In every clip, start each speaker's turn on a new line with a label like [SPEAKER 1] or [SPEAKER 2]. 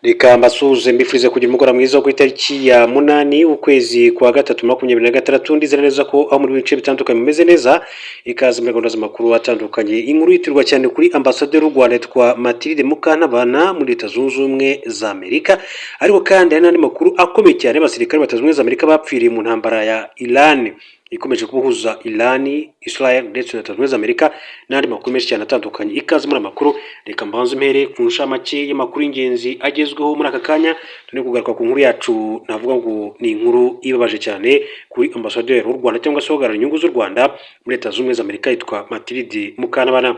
[SPEAKER 1] Reka mbasuhuze mbifurize kugira umugoroba mwiza wo ku itariki ya munani ukwezi kwa gatatu 2026 ndizera neza ko aho muri bice bitandukanye bimeze neza. Ikaze muri gahunda z'amakuru atandukanye. Inkuru yitirwa cyane kuri ambasaderi w'u Rwanda yitwa Mathilde Mukantabana muri Leta Zunze Ubumwe za Amerika, ariko kandi hari n'andi makuru akomeye cyane y'abasirikare Leta Zunze Ubumwe za Amerika bapfiriye mu ntambara ya Iran ikomeje kubuhuza Iran, Israel ndetse na Leta Zunze Ubumwe za Amerika n'andi makuru menshi cyane atandukanye. Ikaze muri amakuru, reka mbanze mpere ku nshamake y'amakuru y'ingenzi agezweho muri aka kanya. Turi kugaruka ku nkuru yacu navuga ngo ni inkuru ibabaje cyane kuri ambasaderi w'u Rwanda cyangwa se uhagarariye inyungu z'u Rwanda muri Leta Zunze Ubumwe za Amerika yitwa Mathilde Mukantabana.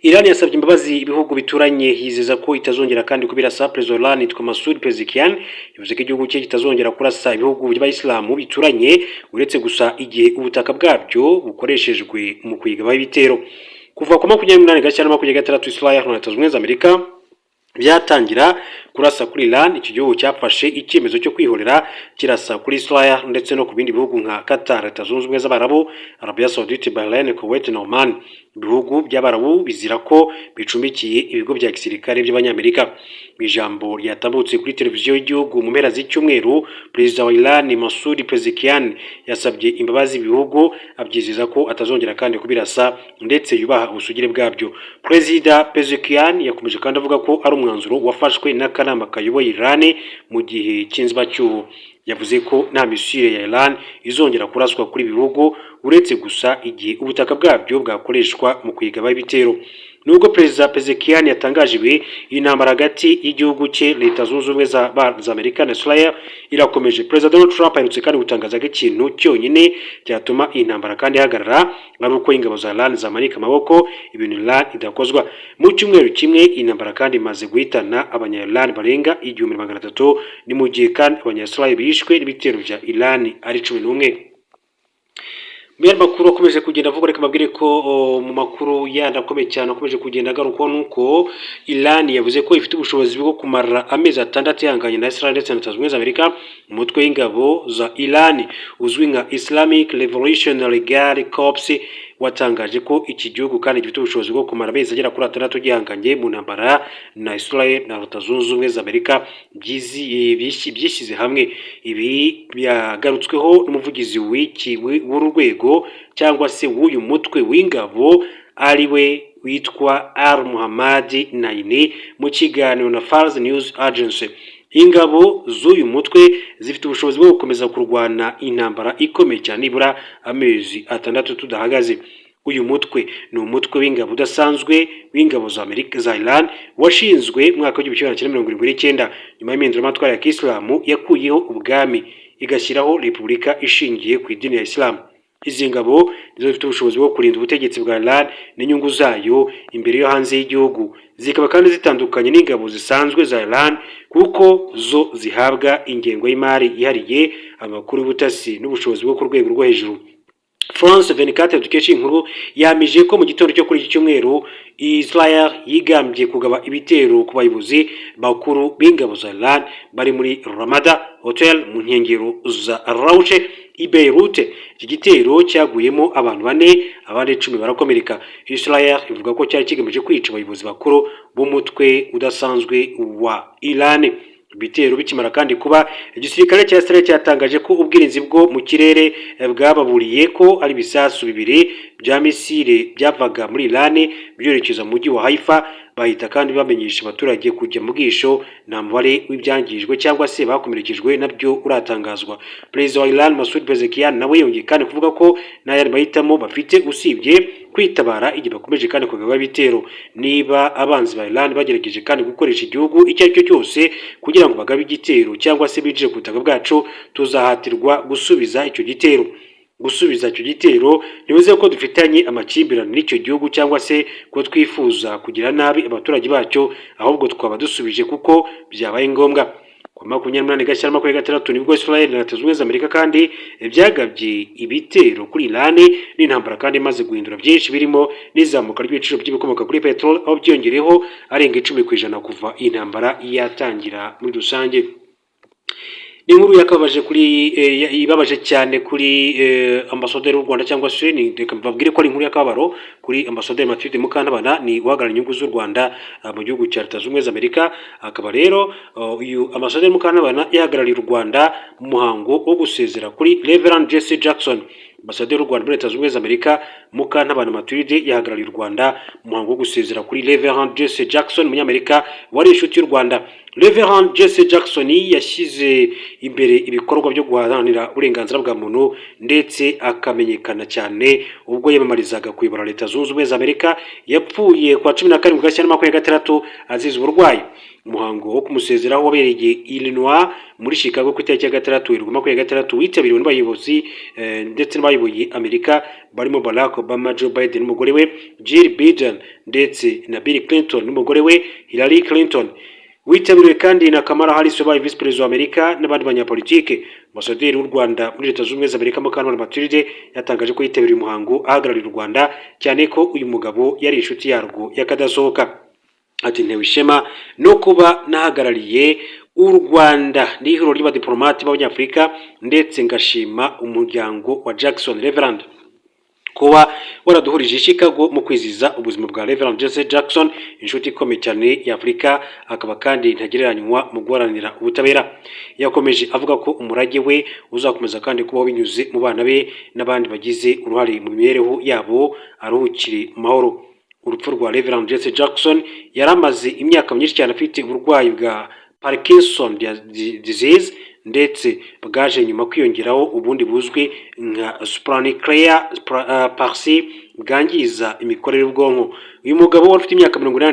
[SPEAKER 1] Iran yasabye imbabazi ibihugu bituranye, yizeza ko itazongera kandi kubirasa. Perezida wa Iran yitwa Masoud Pezeshkian yavuze ko igihugu cye kitazongera kurasa ibihugu by'abayisilamu bituranye uretse gusa igihe ubutaka bwabyo bukoreshejwe mu kuyigabaho ibitero. Kuva ku 28 Gashyantare 2026 Israel na Leta Zunze Ubumwe za Amerika byatangira kurasa kuri Iran, iki gihugu cyafashe icyemezo cyo kwihorera kirasa kuri Israel ndetse no ku bindi bihugu nka Qatar, Leta Zunze Ubumwe z'Abarabu, Arabia Saudite, Bahrain, Kuwait na Oman. Ibihugu by'Abarabu bizira ko bicumbikiye ibigo bya gisirikare by'Abanyamerika. Mu ijambo ryatambutse kuri televiziyo y'igihugu mu mpera z'icyumweru, Perezida wa Iran Masoud Pezeshkian yasabye imbabazi ibihugu, abyizeza ko atazongera kandi kubirasa ndetse yubaha ubusugire bwabyo. Perezida Pezeshkian yakomeje kandi avuga ko ari umwanzuro wafashwe n'akanama kayoboye Iran mu gihe cy'inzibacyuho. Yavuze ko nta misile ya Iran izongera kuraswa kuri bihugu uretse gusa igihe ubutaka bwabyo bwakoreshwa mu kwigabaho ibitero. Nubwo Perezida Pezeshkian yatangaje ibi, intambara hagati y'igihugu cye Leta Zunze Ubumwe za Amerika na Israel irakomeje. Perezida Donald Trump aherutse kandi gutangaza ko ikintu cyonyine cyatuma iyi ntambara kandi ihagarara ari uko ingabo za Iran zamanika amaboko, ibintu Iran idakozwa. Mu cyumweru kimwe intambara kandi imaze guhitana abanya-Iran barenga 1300, ni mu gihe kandi abanya-Israel bishwe n'ibitero bya Iran ari 11. Mbere makuru akomeje kugenda avuga, reka mbabwire ko mu makuru yandi akomeye cyane akomeje kugenda agaruka nuko Iran yavuze ko ifite ubushobozi bwo kumara amezi 6 yanganye na Israel ndetse na Leta Zunze Ubumwe za Amerika. Umutwe w'ingabo za Iran uzwi nka Islamic Revolutionary Guard Corps watangaje ko iki gihugu kandi gifite ubushobozi bwo kumara amezi agera kuri 6 gihanganye mu ntambara na Israel na Leta Zunze Ubumwe za Amerika byishyize hamwe. Ibi byagarutsweho n'umuvugizi w'urwego cyangwa se w'uyu mutwe w'ingabo ariwe witwa Al Muhammad Naini mu kiganiro na Fars News Agency. Ingabo z'uyu mutwe zifite ubushobozi bwo gukomeza kurwana intambara ikomeye cyane ibura amezi 6 tudahagaze. Uyu mutwe ni umutwe w'ingabo udasanzwe w'ingabo za Amerika za Iran washinzwe mu mwaka wa 1979 nyuma y'iminduramatwara ya Kisilamu yakuyeho ubwami igashyiraho repubulika ishingiye ku idini ya Islam. Izi ngabo nizo zifite ubushobozi bwo kurinda ubutegetsi bwa Iran n'inyungu zayo imbere yo hanze y'igihugu. Zikaba kandi zitandukanye n'ingabo zisanzwe za Iran kuko zo zihabwa ingengo y'imari yihariye, amakuru y'ubutasi n'ubushobozi bwo ku rwego rwo hejuru. France 24 dukesha inkuru yamije ko mu gitondo cyo kuri iki cyumweru Israel yigambye kugaba ibitero ku bayobozi bakuru b'ingabo za Iran bari muri Ramada Hotel mu nkengero za Rauche i Beirut. Iki gitero cyaguyemo abantu 4, abandi 10 barakomereka. Israel ivuga ko cyari kigamije kwica abayobozi bakuru b'umutwe udasanzwe wa Iran. Ibitero bikimara kandi kuba, igisirikare cya Israel cyatangaje ko ubwirinzi bwo mu kirere bwababuriye ko ari bisasu 2 bya misile byavaga muri Iran byerekeza mu mujyi wa Haifa. Bahita kandi bamenyesha abaturage kujya mu bwisho, nta mubare w'ibyangijwe cyangwa se bakomerekejwe nabyo uratangazwa. Perezida wa Iran Masoud Pezeshkian nawe yongeye kandi kuvuga ko n'ayandi mahitamo bafite usibye kwitabara igihe bakomeje kandi kugaba ibitero. Niba abanzi ba Iran bagerageje kandi gukoresha igihugu icyo ari cyo cyose kugira ngo bagabe igitero cyangwa se binjire ku butaka bwacu, tuzahatirwa gusubiza icyo gitero. Gusubiza icyo gitero nibuze ko dufitanye amakimbirane n'icyo gihugu cyangwa se ko twifuza kugira nabi abaturage bacyo, ahubwo twaba dusubije kuko byabaye ngombwa. Ku 28 Gashyantare 2026 nibwo Israel na Leta Zunze Ubumwe za Amerika kandi byagabye ibitero kuri Iran n'intambara kandi imaze guhindura byinshi birimo n'izamuka ry'ibiciro by'ibikomoka kuri petrol, aho byongereho arenga 10% kuva intambara yatangira muri rusange. inkuru yakabaje kuri ibabaje cyane kuri ambasaderi w'u Rwanda cyangwa se ni reka mbabwire ko ari inkuru yakabaro kuri ambasaderi Mathilde Mukantabana ni uhagarariye inyungu z'u Rwanda mu gihugu cya Leta Zunze Ubumwe za Amerika. Akaba rero uyu ambasaderi Mukantabana yahagarariye u Rwanda mu muhango wo gusezera kuri Reverend Jesse Jackson. Ambasaderi w'u Rwanda muri Leta Zunze Ubumwe za Amerika Mukantabana Mathilde yahagarariye u Rwanda mu muhango wo gusezera kuri Reverend Jesse Jackson, umunyamerika wari inshuti y'u Rwanda. Reverend Jesse Jackson yashyize imbere ibikorwa byo guharanira uburenganzira bwa muntu ndetse akamenyekana cyane ubwo yamamarizaga kuyobora Leta Zunze Ubumwe za Amerika. Yapfuye kwa 17 Gashyantare 2023 azize uburwayi. Umuhango wo kumusezeraho wabereye Illinois muri Chicago ku itariki ya 6/2023 witabiriwe n'abayobozi ndetse n'abayoboye Amerika barimo Barack Obama, Joe Biden n'umugore we Jill Biden ndetse na Bill Clinton n'umugore we Hillary Clinton. Witabiriwe kandi na Kamala Harris wabaye Vice President wa Amerika n'abandi banyapolitike. Ambasaderi w'u Rwanda muri Leta Zunze Ubumwe za Amerika Mukantabana Mathilde yatangaje ko yitabiriye umuhango ahagarariye u Rwanda, cyane ko uyu mugabo yari inshuti yarwo yakadasohoka. Ati ntewe ishema no kuba nahagarariye u Rwanda n'ihuriro ry'abadiplomate b'Abanyafurika ndetse ngashima umuryango wa Jackson Reverend kuba waraduhurije Chicago mu kwiziza ubuzima bwa Reverend Jesse Jackson, inshuti ikomeye cyane ya Afurika, akaba kandi ntagereranywa mu guharanira ubutabera. Yakomeje avuga ko umurage we uzakomeza kandi kubaho binyuze mu bana be n'abandi bagize uruhare mu mibereho yabo, aruhukire mu mahoro. Urupfu rwa Reverend Jesse Jackson yaramaze imyaka myinshi cyane afite uburwayi bwa Parkinson disease ndetse bwaje nyuma kwiyongeraho ubundi buzwi nka supranuclear palsy bwangiza imikorere y'ubwonko. Uyu mugabo wari ufite imyaka 84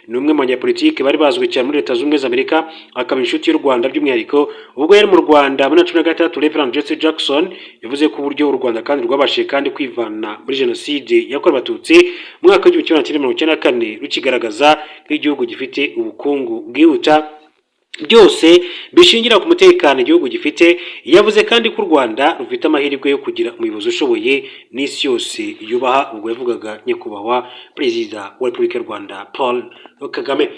[SPEAKER 1] ni umwe mu banyapolitike bari bazwi cyane muri Leta Zunze Ubumwe za Amerika, akaba inshuti y'u Rwanda by'umwihariko. Ubwo yari mu Rwanda muri 2013 Reverend Jesse Jackson yavuze ko uburyo u Rwanda kandi rwabashije kandi kwivana muri jenoside yakorewe Abatutsi mu mwaka wa 1994 rukigaragaza nk'igihugu gifite ubukungu bwihuta byose bishingira ku mutekano igihugu gifite. Yavuze kandi ko u Rwanda rufite amahirwe yo kugira umuyobozi ushoboye n'isi yose yubaha. Ubwo yavugaga nyakubahwa Perezida wa Repubulika y'u Rwanda Paul Kagame.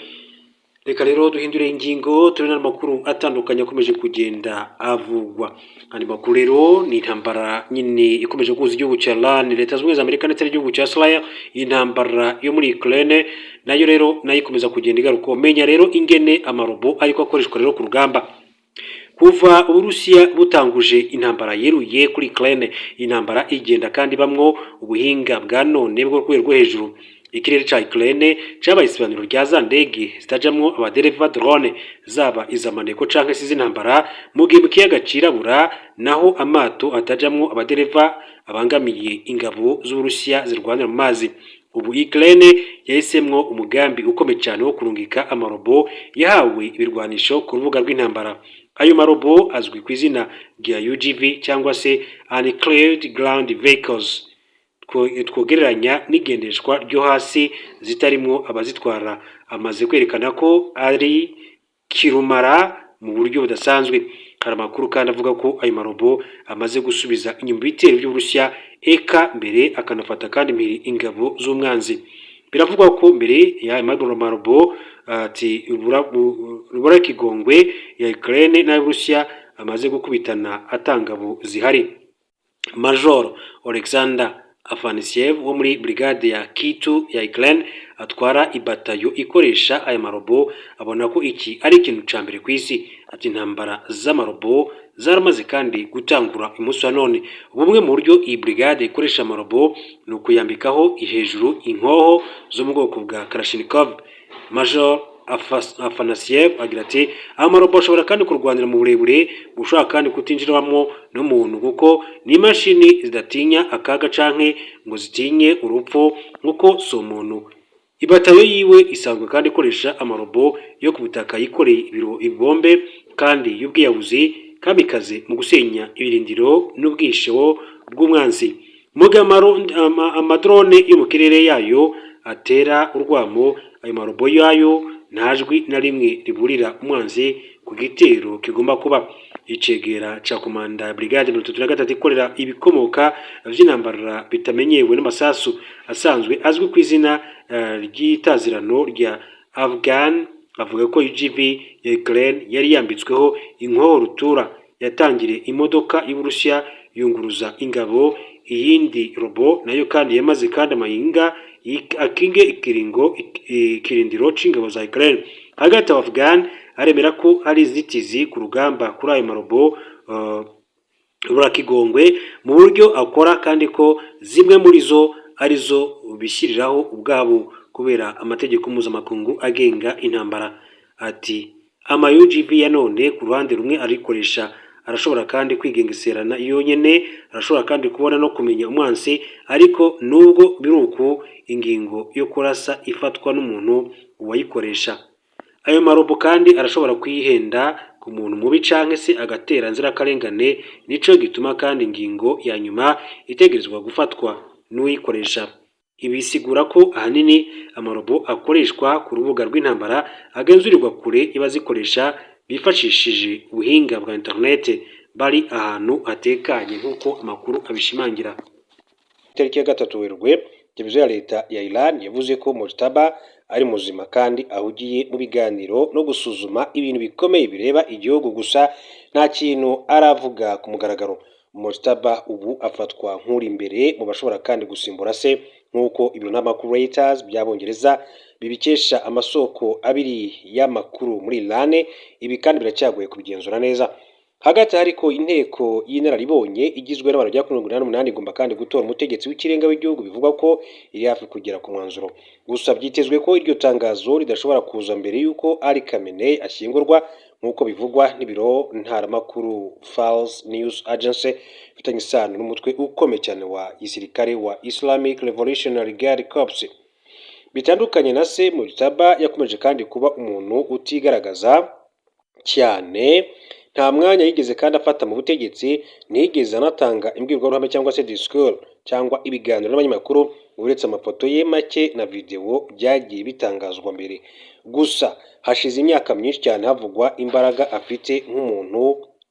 [SPEAKER 1] Reka rero duhindure ingingo turena amakuru atandukanye akomeje kugenda avugwa. Andi makuru rero ni intambara nyine ikomeje kuza igihugu cya Iran, Leta Zunze Ubumwe za Amerika ndetse n'igihugu cya Israel. Intambara yo muri Ukraine nayo rero ikomeza kugenda igaruka. Umenya rero ingene amarobo ariko akoreshwa rero ku rugamba kuva Uburusiya butanguje intambara yeruye kuri Ukraine. Intambara igenda kandi bamwo ubuhinga bwa none bwo rwego rwo hejuru. Ikirere ca Ukraine cabaye isibaniro rya za ndege zitajamwo abadereva drone zaba izamaneko canke sizi intambara mu gihe mu kiyaga cirabura naho amato atajamwo abadereva abangamiye ingabo z'Uburusiya zirwanira mu mazi. Ubu Ukraine yahisemwo umugambi ukomeye cyane wo kurungika amarobo yahawe ibirwanisho ku rubuga rw'intambara. Ayo marobo azwi ku izina rya UGV cyangwa se Uncrewed Ground Vehicles, twogereranya n'igendeshwa ryo hasi zitarimwo abazitwara. Amaze kwerekana ko ari kirumara mu buryo budasanzwe. Hari amakuru kandi avuga ko ayo marobo amaze gusubiza inyuma ibitero by'Uburusiya, eka mbere akanafata kandi impiri ingabo z'umwanzi. Biravugwa ko mbere ya marobo ati rubura kigongwe ya Ukraine na Uburusiya amaze gukubitana atangabo zihari. Major Alexander Afanasiev wo muri brigade ya K2 ya Ukraine atwara ibatayo ikoresha aya marobo abona ko iki ari ikintu cambere ku isi. Ati intambara z'amarobo zaramaze kandi gutangura umunsi wa none. Bumwe mu buryo iyi brigade ikoresha amarobo ni ukuyambikaho hejuru inkoho zo mu bwoko bwa Kalashnikov. Major Afanasiev agira ati amarobo ashobora kandi kurwanira mu burebure bushaka kandi kutinjirwamo n'umuntu kuko ni imashini zidatinya akaga canke ngo zitinye urupfu nkuko so umuntu. Ibatayo yiwe isanzwe kandi ikoresha amarobo yo ku butaka yikoreye ibombe kandi y'ubwiyabuzi kamikaze mu gusenya ibirindiro n'ubwishewo bw'umwanzi. Mugamaro amadrone yo mu kirere yayo atera urwamo. Ayo marobo yayo ntajwi na rimwe riburira umwanzi ku gitero kigomba kuba. Icegera ca komanda ya brigade 33 ikorera ibikomoka vy'intambara bitamenyewe n'amasasu asanzwe azwi ku izina ry'itazirano rya Afghan avuga ko UGV ya Ukraine yari yambitsweho inkoho rutura yatangiriye imodoka y'Uburusiya yunguruza ingabo, iyindi robo nayo kandi yamaze kandi amayinga akinge ikirindiro c'ingabo za Ukraine. Hagati Afghan aremera ko ari inzitizi ku rugamba kuri ayo marobo rurakigongwe mu buryo akora, kandi ko zimwe muri zo arizo bishyiriraho ubwabo kubera amategeko mpuzamakungu agenga intambara. Ati ama UGV ya none ku ruhande rumwe arikoresha, arashobora kandi kwigengeserana yonyene, arashobora kandi kubona no kumenya umwansi, ariko nubwo biruko ingingo yo kurasa ifatwa n'umuntu uwayikoresha. Ayo marobo kandi arashobora kwihenda ku muntu mubi canke se agatera nzirakarengane, nico gituma kandi ingingo ya nyuma itegerezwa gufatwa n'uyikoresha. Ibisigura ko ahanini amarobo akoreshwa ku rubuga rw'intambara agenzurirwa kure y'abazikoresha bifashishije ubuhinga bwa internet, bari ahantu hatekanye nk'uko amakuru abishimangira. Tariki ya 3 Werurwe, televiziyo ya leta ya Iran yavuze ko Mojtaba ari muzima kandi ahugiye mu biganiro no gusuzuma ibintu bikomeye bireba igihugu, gusa nta kintu aravuga ku mugaragaro. Mojtaba ubu afatwa nk'uri imbere mu bashobora kandi gusimbura se, nk'uko ibiro n'amakuru Reuters by'Abongereza bibikesha amasoko abiri y'amakuru muri Iran. Ibi kandi biracyagoye kubigenzura neza. Hagati hariko inteko y'inararibonye igizwe n'abantu bya 188 igomba kandi gutora umutegetsi w'ikirenga w'igihugu, bivugwa ko iri hafi kugera ku mwanzuro. Gusa byitezwe ko iryo tangazo ridashobora kuza mbere yuko Ali Khamenei ashyingurwa, nk'uko bivugwa n'ibiro ntaramakuru Fars News Agency bifitanye isano n'umutwe ukomeye cyane wa gisirikare wa Islamic Revolutionary Guard Corps. Bitandukanye na se, Mojtaba yakomeje kandi kuba umuntu utigaragaza cyane, nta mwanya yigeze kandi afata mu butegetsi, ntiyigeze anatanga imbwirwaruhame cyangwa se discours cyangwa ibiganiro n'abanyamakuru, uretse amafoto ye make na video byagiye bitangazwa mbere. Gusa hashize imyaka myinshi cyane havugwa imbaraga afite nk'umuntu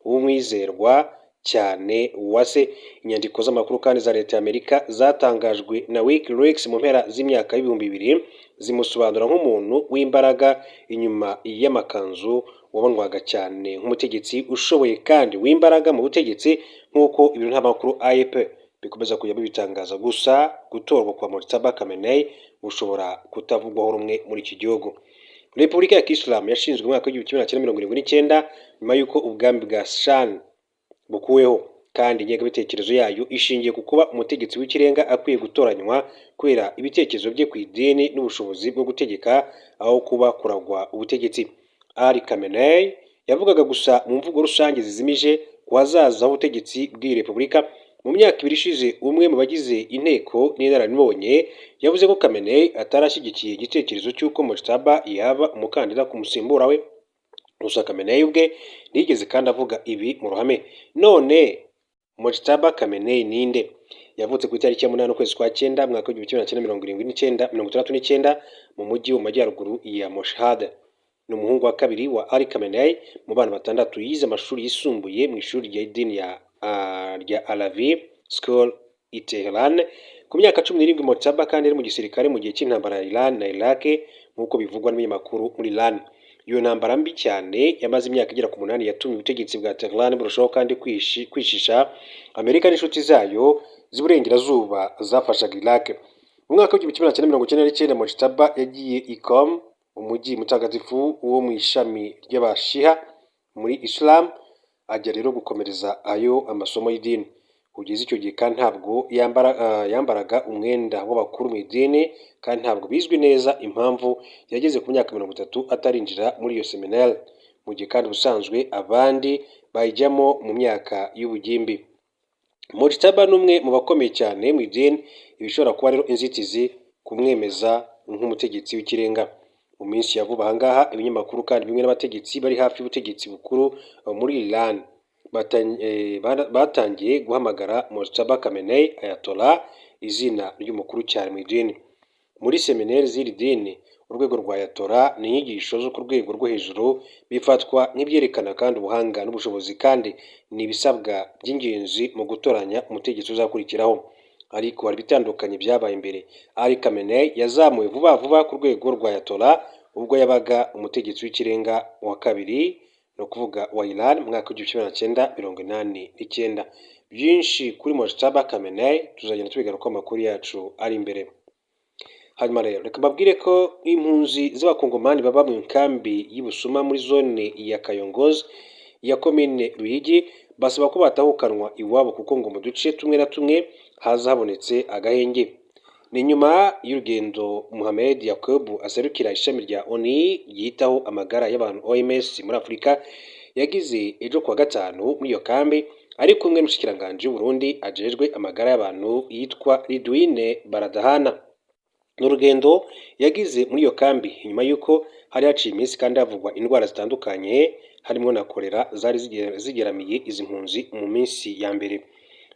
[SPEAKER 1] w'umwizerwa cyane wa se. Inyandiko z'amakuru kandi za leta y'Amerika zatangajwe na WikiLeaks mu mpera z'imyaka y'ibihumbi 2000 zimusobanura nk'umuntu w'imbaraga inyuma y'amakanzu, wabonwaga cyane nk'umutegetsi ushoboye kandi w'imbaraga mu butegetsi, nk'uko ibiro nt'amakuru AFP bikomeza kujya bibitangaza. Gusa gutorwa kwa Mojtaba Khamenei bushobora kutavugwaho rumwe muri iki gihugu. Repubulika ya Kisilamu yashinzwe mu mwaka w'1979 nyuma y'uko ubwami bwa Shah bukuweho, kandi ingengabitekerezo yayo ishingiye ku kuba umutegetsi w'ikirenga akwiye gutoranywa kubera ibitekerezo bye ku idini n'ubushobozi bwo gutegeka aho kuba kuragwa ubutegetsi. Ali Khamenei yavugaga gusa mu mvugo rusange zizimije ku hazaza h'ubutegetsi bw'iyi repubulika. Mu myaka 2 ishize, umwe mu bagize inteko n'inararibonye yavuze ko Khamenei atarashyigikiye igitekerezo cy'uko Mojtaba yaba umukandida kumusimbura we. Gusa Khamenei ubwe ntiyigeze kandi avuga ibi mu ruhame. None Mojtaba Khamenei ninde? Yavutse ku itariki ya 8 ukwezi kwa 9 mwaka w'1969 mu mujyi mu majyaruguru ya Mashhad. Ni umuhungu wa kabiri wa Ali Khamenei mu bana batandatu. Yize amashuri yisumbuye mu ishuri rya idini rya Alavi School i Tehran. Ku myaka 17 Mojtaba kandi ari mu gisirikare mu gihe cy'intambara ya Iran na Iraq, nk'uko bivugwa n'ibinyamakuru muri Iran. Iyo ntambara mbi cyane yamaze imyaka igera ku 8 yatumye ubutegetsi bwa Tehran burushaho kandi kwishisha Amerika n'inshuti zayo z'iburengerazuba zafashaga Iraq. Mu mwaka w'1999 Mojtaba yagiye i Qom, umujyi mutagatifu wo mu ishami ry'abashiha muri Islam, ajya rero gukomereza ayo amasomo y'idini. Kugeza icyo gihe kandi ntabwo yambaraga umwenda w'abakuru mu idini, kandi ntabwo bizwi neza impamvu yageze ku myaka 30 atarinjira muri iyo seminari, mu gihe kandi ubusanzwe abandi bayijyamo mu myaka y'ubugimbi. Mojtaba n'umwe mu bakomeye cyane mu idini, ibishobora kuba rero inzitizi kumwemeza nk'umutegetsi w'ikirenga. Mu minsi ya vuba ahangaha, ibinyamakuru kandi bimwe n'abategetsi bari hafi y'ubutegetsi bukuru muri Iran batangiye guhamagara Mojtaba Khamenei Ayatollah, izina ry'umukuru cyane mu idini. Muri seminari z'iri dini, urwego rwa Ayatollah ni inyigisho zo ku rwego rwo hejuru bifatwa nk'ibyerekana kandi ubuhanga n'ubushobozi, kandi ni ibisabwa by'ingenzi mu gutoranya umutegetsi uzakurikiraho. Ariko hari bitandukanye byabaye imbere. Ali Khamenei yazamuwe vuba vuba ku rwego rwa Ayatollah ubwo yabaga umutegetsi w'ikirenga wa kabiri no kuvuga wa Iran mu mwaka w'1989. Byinshi kuri Mojtaba Khamenei tuzagenda tubigaruka amakuru yacu ari imbere. Hanyuma rero reka mbabwire ko impunzi z'abakongomani baba mu nkambi y'Ibusuma muri zone ya Kayongozi ya komine Ruyigi basaba ko batahukanwa iwabo kuko ngo mu duce tumwe na tumwe haza habonetse agahenge. Ni nyuma y'urugendo Mohamed Yacoub aserukira ishami rya ONU yitaho amagara y'abantu OMS muri Afurika yagize ejo kuwa gatanu muri iyo kambi ari kumwe n'umushikiranganji w'u Burundi ajejwe amagara y'abantu yitwa Ridwine Baradahana. N'urugendo yagize muri iyo kambi nyuma y'uko hari haciye iminsi kandi havugwa indwara zitandukanye harimo na kolera zari zigeramiye izi mpunzi mu minsi ya mbere.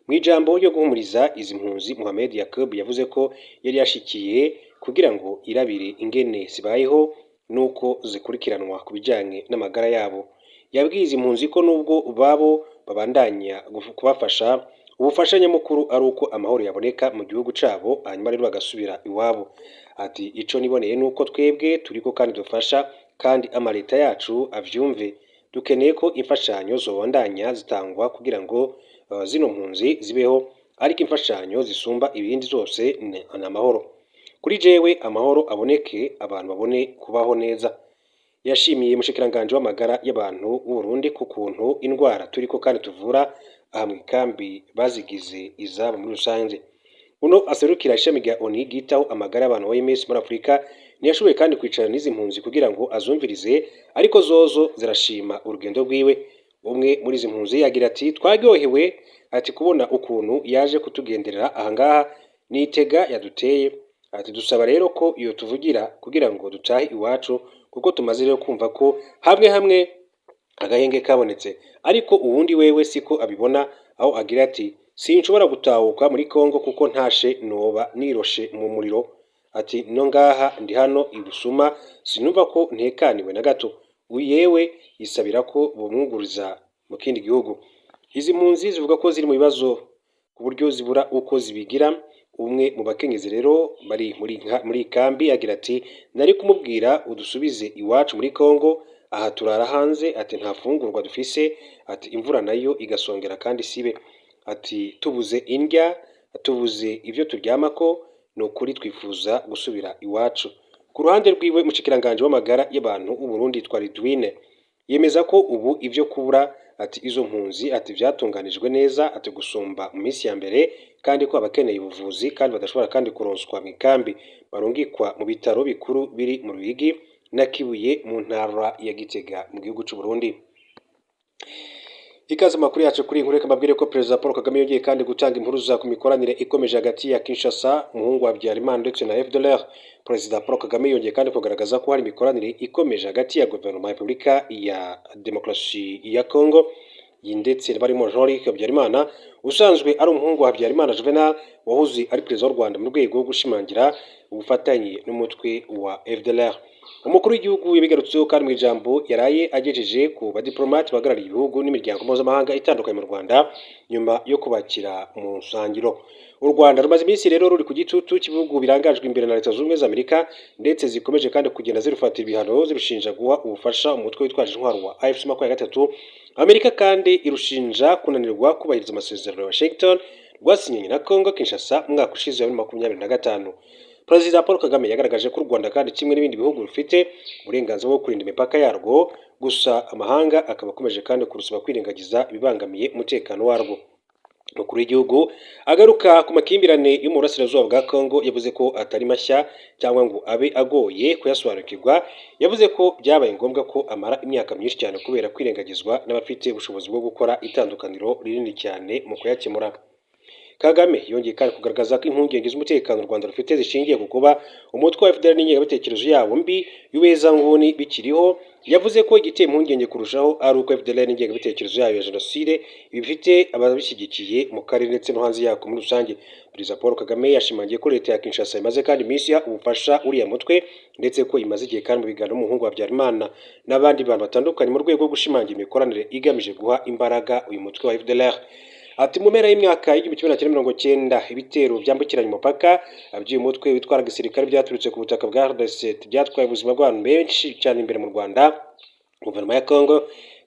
[SPEAKER 1] Mu ijambo ryo guhumuriza izi mpunzi, Mohamed Yacoub yavuze ko yari yashikiye kugira ngo irabire ingene zibayeho nuko zikurikiranwa ku bijyanye n'amagara yabo. Yabwiye izi mpunzi ko nubwo babo babandanya kubafasha, ubufasha nyamukuru ari uko amahoro yaboneka mu gihugu cyabo hanyuma rero bagasubira iwabo. Ati ico niboneye nuko twebwe turiko kandi dufasha kandi amaleta yacu avyumve. Dukeneye ko imfashanyo zobandanya zitangwa kugira ngo zino mpunzi zibeho, ariko imfashanyo zisumba ibindi zose ni amahoro. Kuri jewe amahoro aboneke, abantu babone kubaho neza. Yashimiye umushikiranganji w'amagara y'abantu b'u Burundi ku kuntu indwara turiko kandi tuvura aha mu kambi bazigize izabo muri rusange. Uno aserukira ishami rya ONU ryitaho amagara y'abantu OMS muri Afurika ntiyashoboye kandi kwicara n'izi mpunzi kugira ngo azumvirize, ariko zozo zirashima urugendo rwiwe. Umwe muri izi mpunzi yagira ati twaryohewe ati kubona ukuntu yaje kutugenderera ahangaha nitega yaduteye. Ati dusaba rero ko iyo tuvugira kugira ngo dutahe iwacu kuko tumaze rero kumva ko hamwe agahenge kabonetse, ariko uwundi wewe siko abibona, aho agira ati sinshobora gutahuka muri Kongo kuko ntashe noba niroshe mu muriro. Ati no ngaha ndi hano Ibusuma sinumva ko ntekaniwe na gato. Uyewe yisabira ko bomwuguriza mu kindi gihugu. Izi mpunzi zivuga ko ziri mu bibazo ku buryo zibura uko zibigira. Umwe mu bakenyezi rero bari muri kambi agira ati nari kumubwira udusubize iwacu muri Kongo, aha turara hanze, ati nta fungurwa dufise, ati imvura nayo igasongera kandi sibe, ati tubuze indya, tubuze ivyo turyamako, nukuri twifuza gusubira iwacu. Ku ruhande rwiwe umushikiranganje w'amagara y'abantu u Burundi Ridwine yemeza ko ubu ivyo kubura ati izo mpunzi ati vyatunganijwe neza ati gusumba mu minsi ya mbere, kandi ko abakeneye ubuvuzi kandi badashobora kandi kuronswa mu kambi barungikwa mu bitaro bikuru biri mu Ruyigi na Kibuye mu ntara ya Gitega mu gihugu cy'u Burundi. Ikaze makuru yacu kuri inkuru reka mbabwire ko Perezida Paul Kagame yongeye kandi gutanga impuruza ku mikoranire ikomeje hagati ya Kinshasa, umuhungu wa Habyarimana ndetse na FDLR. Perezida Paul Kagame yongeye kandi kugaragaza ko hari imikoranire ikomeje hagati ya guverinoma ya Repubulika ya Demokarasi ya Congo ndetse barimo Jean-Luc Habyarimana usanzwe ari umuhungu wa Habyarimana Juvenal wahoze ari perezida w'u Rwanda mu rwego rwo gushimangira ubufatanye n'umutwe wa FDLR. Umukuru w'igihugu yabigarutseho kandi mu ijambo yaraye agejeje ku badiplomate bahagarariye ibihugu n'imiryango mpuzamahanga itandukanye mu Rwanda nyuma yo kubakira mu nsangiro. U Rwanda rumaze iminsi rero ruri ku gitutu cy'ibihugu birangajwe imbere na Leta Zunze Ubumwe za Amerika ndetse zikomeje kandi kugenda zirufatira ibihano zirushinja guha ubufasha umutwe witwaje intwaro wa AFC-23. Amerika kandi irushinja kunanirwa kubahiriza amasezerano ya Washington rwasinyanye na Congo Kinshasa mu mwaka ushize wa 2025. Perezida Paul Kagame yagaragaje ko u Rwanda kandi kimwe n'ibindi bihugu bifite uburenganzira bwo kurinda imipaka yarwo, gusa amahanga akaba akomeje kandi kurusaba kwirengagiza ibibangamiye umutekano warwo. Umukuru w'igihugu agaruka ku makimbirane yo mu burasirazuba bwa Congo yavuze ko atari mashya cyangwa ngo abe agoye kuyasobanukirwa. Yavuze ko byabaye ngombwa ko amara imyaka myinshi cyane kubera kwirengagizwa n'abafite ubushobozi bwo gukora itandukaniro rinini cyane mu kuyakemura. Kagame yongeye kandi kugaragaza ko impungenge z'umutekano u Rwanda rufite zishingiye ku kuba umutwe wa FDLR n'ingengabitekerezo yabo mbi y'ubezanguni bikiriho. Yavuze ko igiteye impungenge kurushaho ari uko FDLR n'ingengabitekerezo yayo ya jenoside bifite ababishyigikiye mu karere ndetse no hanze yako muri rusange. Perezida Paul Kagame yashimangiye ko leta ya Kinshasa imaze kandi iminsi ya ubufasha uriya mutwe ndetse ko imaze igihe kandi mu biganiro n'umuhungu wa Habyarimana n'abandi bantu batandukanye mu rwego rwo gushimangira imikoranire igamije guha imbaraga uyu mutwe wa FDLR. Ati mu mpera y'imyaka y'igihumbi kimwe magana cyenda mirongo cyenda ibitero byambukiranya umupaka by'uyu mutwe witwara gisirikare byaturutse ku butaka bwa RDC byatwaye ubuzima bw'abantu benshi cyane imbere mu Rwanda. Guverinoma ya Congo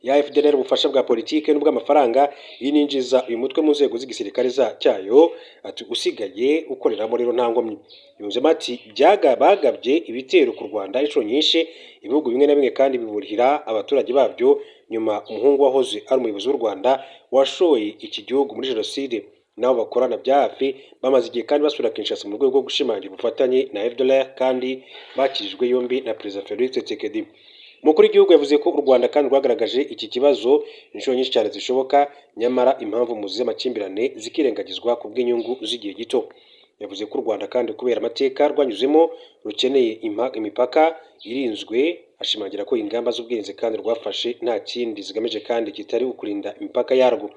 [SPEAKER 1] ya FDLR ubufasha bwa politike n'ubw'amafaranga yininjiza uyu mutwe mu nzego z'igisirikare cyayo, ati usigaye ukoreramo rero nta nkomyi. Yunzemo ati bagabye ibitero ku Rwanda inshuro nyinshi ibihugu bimwe na bimwe kandi biburira abaturage babyo, nyuma umuhungu wahoze ari umuyobozi w'u Rwanda washoye iki gihugu muri jenoside nabo bakorana bya hafi bamaze igihe kandi basura Kinshasa mu rwego rwo gushimangira ubufatanye na FDLR kandi bakirijwe yombi na Perezida Felix Tshisekedi. Umukuru w'igihugu yavuze ko u Rwanda kandi rwagaragaje iki kibazo inshuro nyinshi cyane zishoboka, nyamara impamvu muzi z'amakimbirane zikirengagizwa ku bw'inyungu z'igihe gito. Yavuze ko u Rwanda kandi kubera amateka rwanyuzemo rukeneye imipaka irinzwe, ashimangira ko ingamba z'ubwirinzi kandi rwafashe nta kindi zigamije kandi kitari ukurinda imipaka yarwo.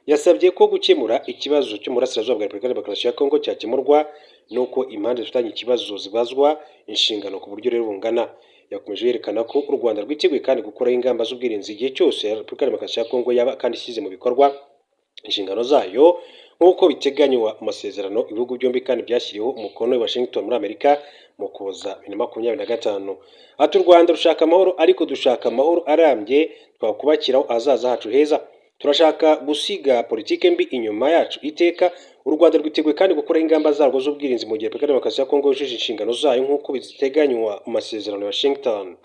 [SPEAKER 1] Yasabye ko gukemura ikibazo cyo mu burasirazuba bwa Repubulika ya Demokarasi ya Kongo cyakemurwa nuko impande zifitanye ikibazo zibazwa inshingano ku buryo rero bungana. Yakomeje yerekana ko u Rwanda rwiteguye kandi gukuraho ingamba z'ubwirinzi igihe cyose Repubulika ya Demokarasi ya Kongo yaba kandi ishyize mu bikorwa inshingano zayo nk'uko biteganywa mu masezerano ibihugu byombi kandi byashyiriweho umukono i Washington muri Amerika mu Ukuboza 2025. Ati u Rwanda rushaka amahoro, ariko dushaka amahoro arambye twakubakiraho ahazaza hacu heza. Turashaka gusiga politike mbi inyuma yacu iteka. U Rwanda rwiteguye kandi gukuraho ingamba zarwo z'ubwirinzi mu gihe Repubulika ya Demokarasi ya Kongo yujuje inshingano zayo nk'uko biteganywa mu masezerano ya Washington.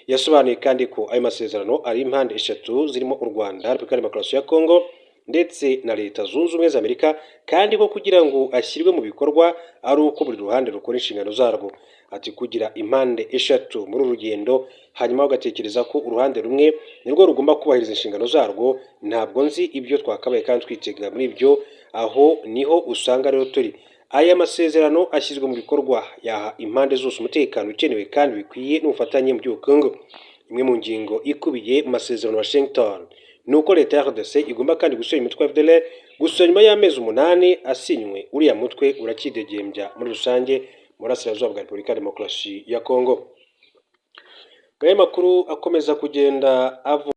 [SPEAKER 1] Yasobanuye kandi ko ayo masezerano ari impande eshatu zirimo u Rwanda, Repubulika ya Demokarasi ya Kongo ndetse na Leta Zunze Ubumwe za Amerika, kandi ko kugira ngo ashyirwe mu bikorwa ari uko buri ruhande rukora inshingano zarwo. Ati kugira impande eshatu muri uru rugendo hanyuma bagatekereza ko uruhande rumwe nirwo rugomba kubahiriza inshingano zarwo, ntabwo nzi ibyo twakabaye kandi twitega muri ibyo. Aho niho usanga rero turi. Aya masezerano ashyizwe mu bikorwa yaha impande zose umutekano ukenewe kandi bikwiye n'ubufatanye mu by'ubukungu. Imwe mu ngingo ikubiye mu masezerano Washington nuko leta ya RDC igomba kandi gusenya imitwe ya FDLR. Gusa nyuma y'amezi 8 asinywe, uriya mutwe urakidegembya muri rusange mu burasirazuba bwa Repubulika ya Demokarasi ya Kongo. Gaya makuru akomeza kugenda